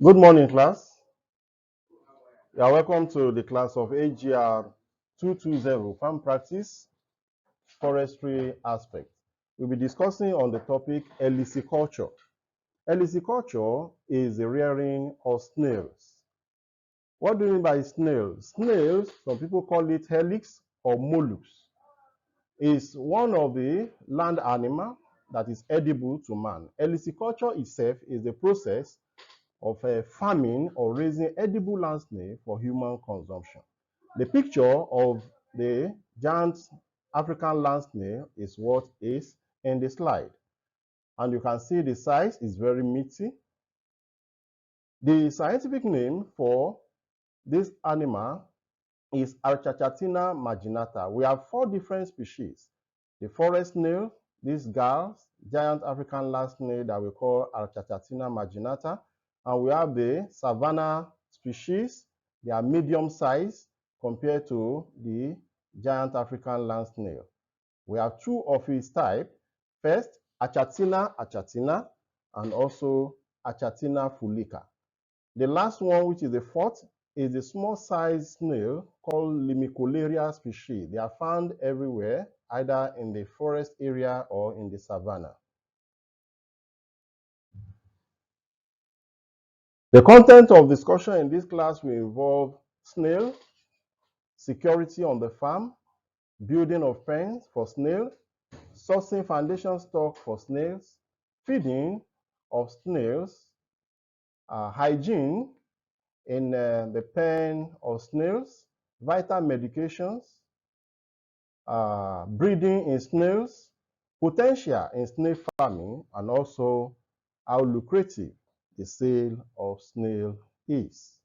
Good morning, class. You are welcome to the class of AGR 220, Farm Practice, Forestry Aspect. We'll be discussing on the topic Eliciculture. Eliciculture is the rearing of snails. What do you mean by snails? Snails, some people call it helix or mollusks, is one of the land animal that is edible to man. Eliciculture itself is the process of farming or raising edible land snail for human consumption. The picture of the giant African land snail is what is in the slide. And you can see the size is very meaty. The scientific name for this animal is Archachatina marginata. We have 4 different species. The forest snail, this giant African land snail that we call Archachatina marginata, and we have the savanna species. They are medium size compared to the giant African land snail. We have 2 of its type. First, Achatina achatina, and also Achatina fulica. The last one, which is the 4th, is the small-sized snail called Limicolaria species. They are found everywhere, either in the forest area or in the savanna. The content of discussion in this class will involve snail, security on the farm, building of pens for snail, sourcing foundation stock for snails, feeding of snails, hygiene in the pen of snails, vital medications, breeding in snails, potential in snail farming, and also how lucrative the sale of snail is.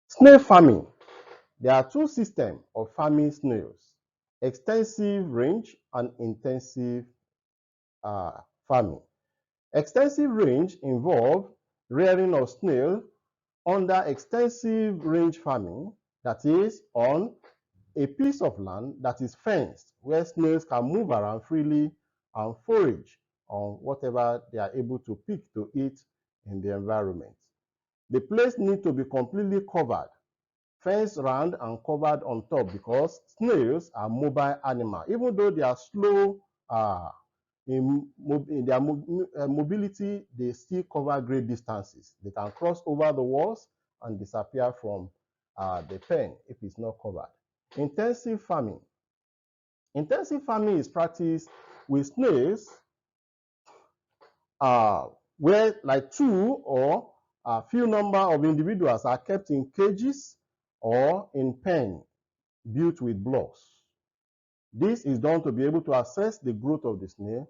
Snail farming. There are 2 systems of farming snails: extensive range and intensive farming. Extensive range involve rearing of snail under extensive range farming, that is on a piece of land that is fenced, where snails can move around freely and forage on whatever they are able to pick to eat in the environment. The place needs to be completely covered, fenced around and covered on top, because snails are mobile animals. Even though they are slow in their mobility, they still cover great distances. They can cross over the walls and disappear from the pen if it's not covered. Intensive farming. Intensive farming is practiced with snails where like 2 or a few number of individuals are kept in cages or in pen built with blocks. This is done to be able to assess the growth of the snail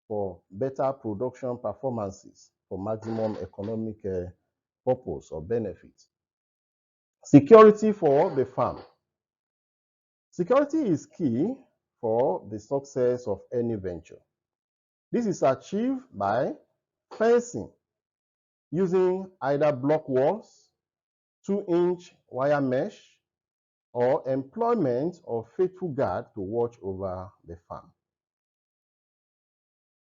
for better production performances for maximum economic purpose or benefit. Security for the farm. Security is key for the success of any venture. This is achieved by fencing using either block walls, 2-inch wire mesh, or employment of faithful guard to watch over the farm.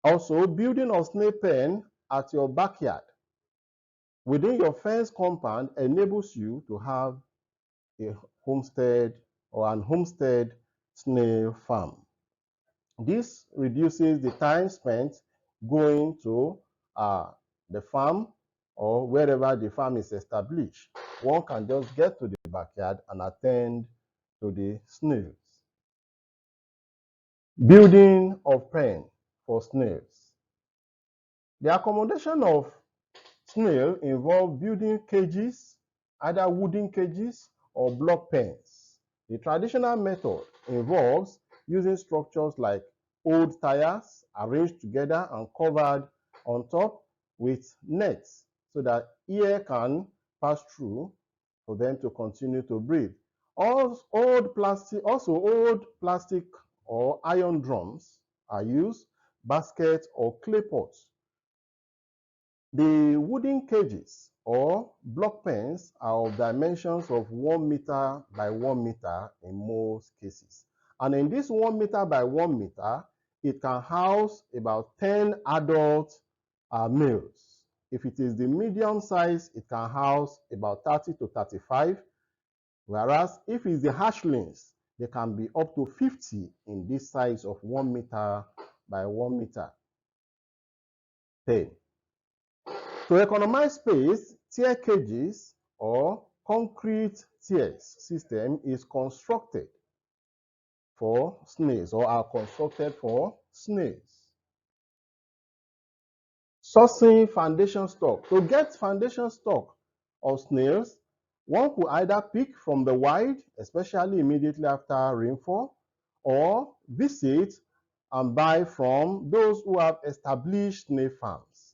Also, building of snail pen at your backyard within your fence compound enables you to have a homestead or an homestead snail farm. This reduces the time spent going to the farm or wherever the farm is established. One can just get to the backyard and attend to the snails. Building of pen for snails. The accommodation of snail involve building cages, either wooden cages or block pens. The traditional method involves using structures like old tires arranged together and covered on top with nets so that air can pass through for them to continue to breathe. Also, old plastic or iron drums are used, baskets or clay pots. The wooden cages or block pens are of dimensions of 1 meter by 1 meter in most cases. And in this 1 meter by 1 meter, it can house about 10 adult males. If it is the medium size, it can house about 30 to 35. Whereas if it's the hatchlings, they can be up to 50 in this size of 1 meter by 1 meter. 10. To economize space, tier cages or concrete tiers system is constructed for snails or are constructed for snails. Sourcing foundation stock. To get foundation stock of snails, one could either pick from the wild, especially immediately after rainfall, or visit and buy from those who have established snail farms.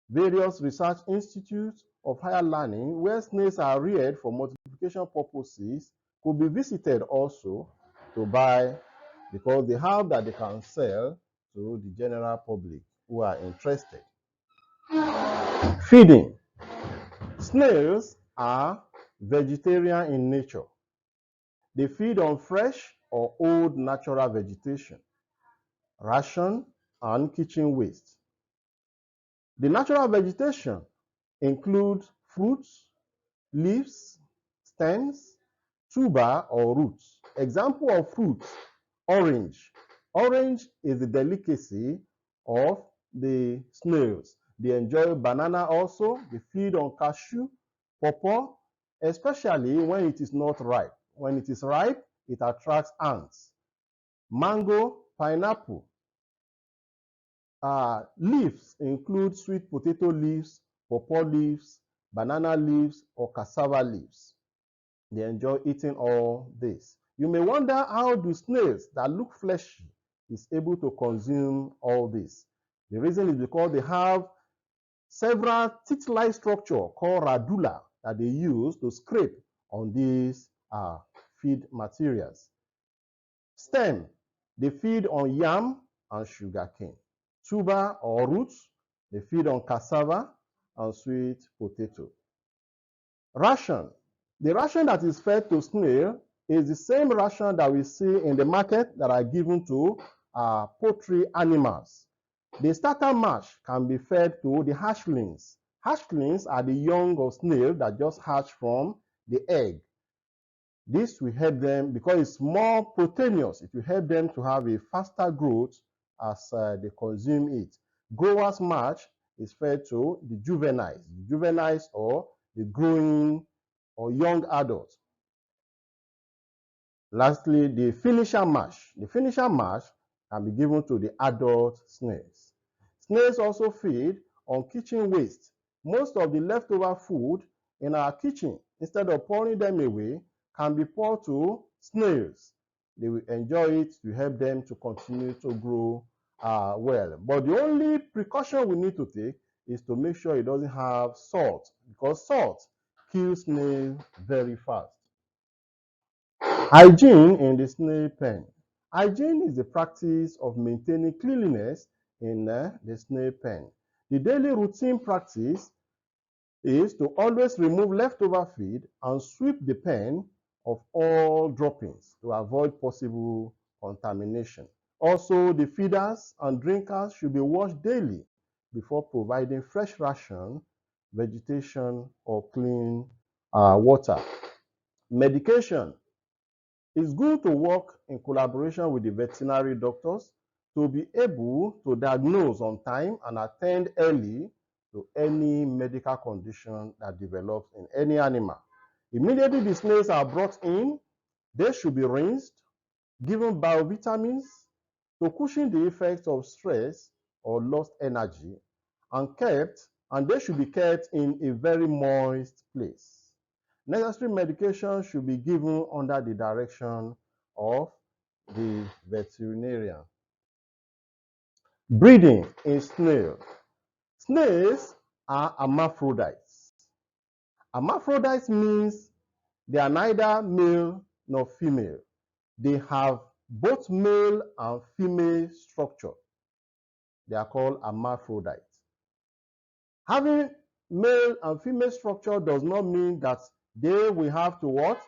Various research institutes of higher learning where snails are reared for multiplication purposes could be visited also to buy, because they have that they can sell to the general public who are interested. Feeding. Snails are vegetarian in nature. They feed on fresh or old natural vegetation, ration, and kitchen waste. The natural vegetation includes fruits, leaves, stems, tuber, or roots. Example of fruits: orange. Orange is the delicacy of the snails. They enjoy banana also. They feed on cashew, pawpaw, especially when it is not ripe. When it is ripe, it attracts ants. Mango, pineapple. Leaves include sweet potato leaves, pawpaw leaves, banana leaves, or cassava leaves. They enjoy eating all this. You may wonder, how do snails that look fleshy is able to consume all this? The reason is because they have several teeth-like structure called radula that they use to scrape on these feed materials. Stem, they feed on yam and sugarcane. Tuber or roots, they feed on cassava and sweet potato. Ration, the ration that is fed to snail is the same ration that we see in the market that are given to poultry animals. The starter mash can be fed to the hatchlings. Hatchlings are the young of snail that just hatch from the egg. This will help them, because it's more proteinous, it will help them to have a faster growth as they consume it. Growers mash is fed to the juveniles or the growing or young adults. Lastly, the finisher mash. The finisher mash can be given to the adult snails. Snails also feed on kitchen waste. Most of the leftover food in our kitchen, instead of pouring them away, can be poured to snails. They will enjoy it to help them to continue to grow well. But the only precaution we need to take is to make sure it doesn't have salt, because salt kills snails very fast. Hygiene in the snail pen. Hygiene is the practice of maintaining cleanliness in the snail pen. The daily routine practice is to always remove leftover feed and sweep the pen of all droppings to avoid possible contamination. Also, the feeders and drinkers should be washed daily before providing fresh ration, vegetation, or clean water. Medication. It's good to work in collaboration with the veterinary doctors to be able to diagnose on time and attend early to any medical condition that develops in any animal. Immediately the snails are brought in, they should be rinsed, given biovitamins to cushion the effects of stress or lost energy, and they should be kept in a very moist place. Necessary medication should be given under the direction of the veterinarian. Breeding in snails. Snails are hermaphrodites. Hermaphrodites means they are neither male nor female. They have both male and female structure. They are called hermaphrodites. Having male and female structure does not mean that they will have to what?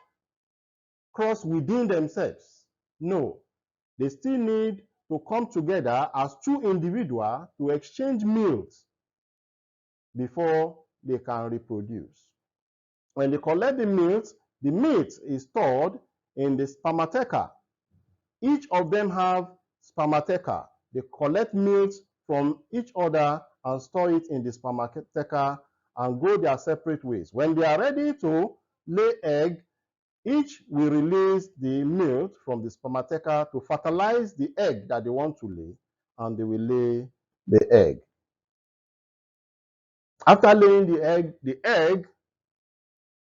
Cross within themselves. No, they still need to come together as two individuals to exchange meals. before they can reproduce. When they collect the meat is stored in the spermatheca. Each of them have spermatheca. They collect meat from each other and store it in the spermatheca and go their separate ways. When they are ready to lay egg, each will release the milk from the spermatheca to fertilize the egg that they want to lay, and they will lay the egg. After laying the egg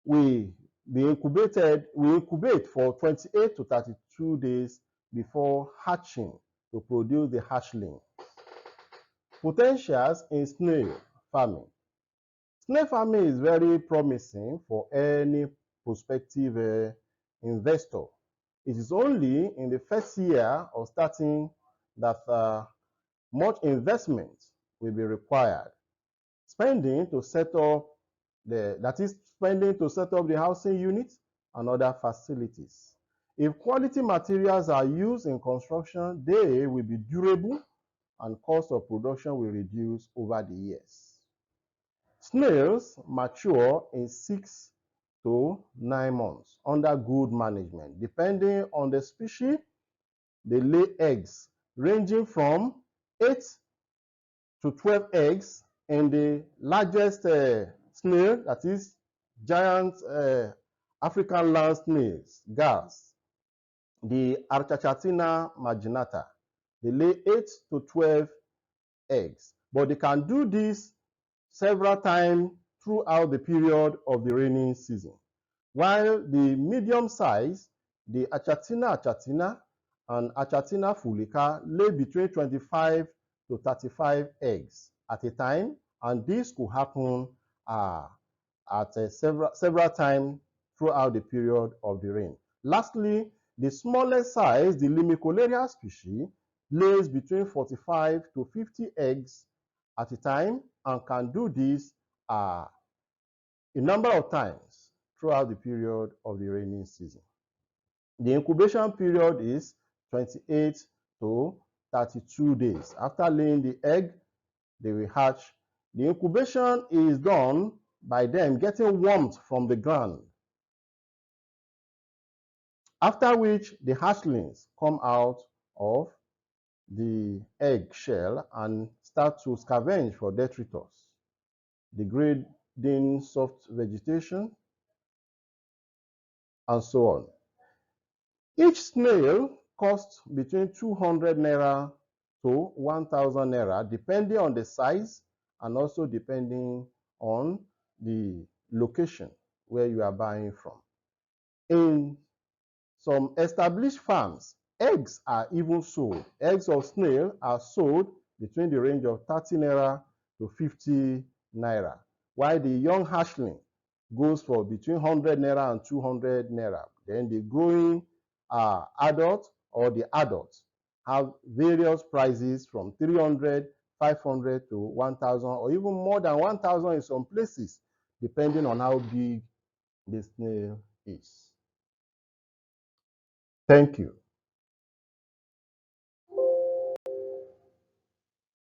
will be incubated, we incubate for 28 to 32 days before hatching to produce the hatchling. Potentials in snail farming. Snail farming is very promising for any prospective investor. It is only in the first year of starting that much investment will be required. Spending to set up the housing unit and other facilities. If quality materials are used in construction, they will be durable and cost of production will reduce over the years. Snails mature in 6 to 9 months under good management. Depending on the species, they lay eggs ranging from 8 to 12 eggs in the largest snail, that is giant African land snails, GARs, the Archachatina marginata. They lay 8 to 12 eggs, but they can do this several times throughout the period of the raining season. While the medium size, the Achatina and Achatina fulica lay between 25 to 35 eggs at a time, and this could happen several times throughout the period of the rain. Lastly, the smallest size, the Limicolaria species, lays between 45 to 50 eggs at a time and can do this a number of times throughout the period of the rainy season. The incubation period is 28 to 32 days. After laying the egg, they will hatch. The incubation is done by them getting warmth from the ground, after which the hatchlings come out of the egg shell and start to scavenge for detritus, degrading soft vegetation, and so on. Each snail costs between 200 naira to 1,000 naira, depending on the size and also depending on the location where you are buying from. In some established farms, eggs are even sold. Eggs of snail are sold between the range of 30 naira to 50 naira, while the young hatchling goes for between 100 naira and 200 naira. Then the growing adult or the adults have various prices from 300, 500 to 1,000, or even more than 1,000 in some places, depending on how big the snail is. Thank you.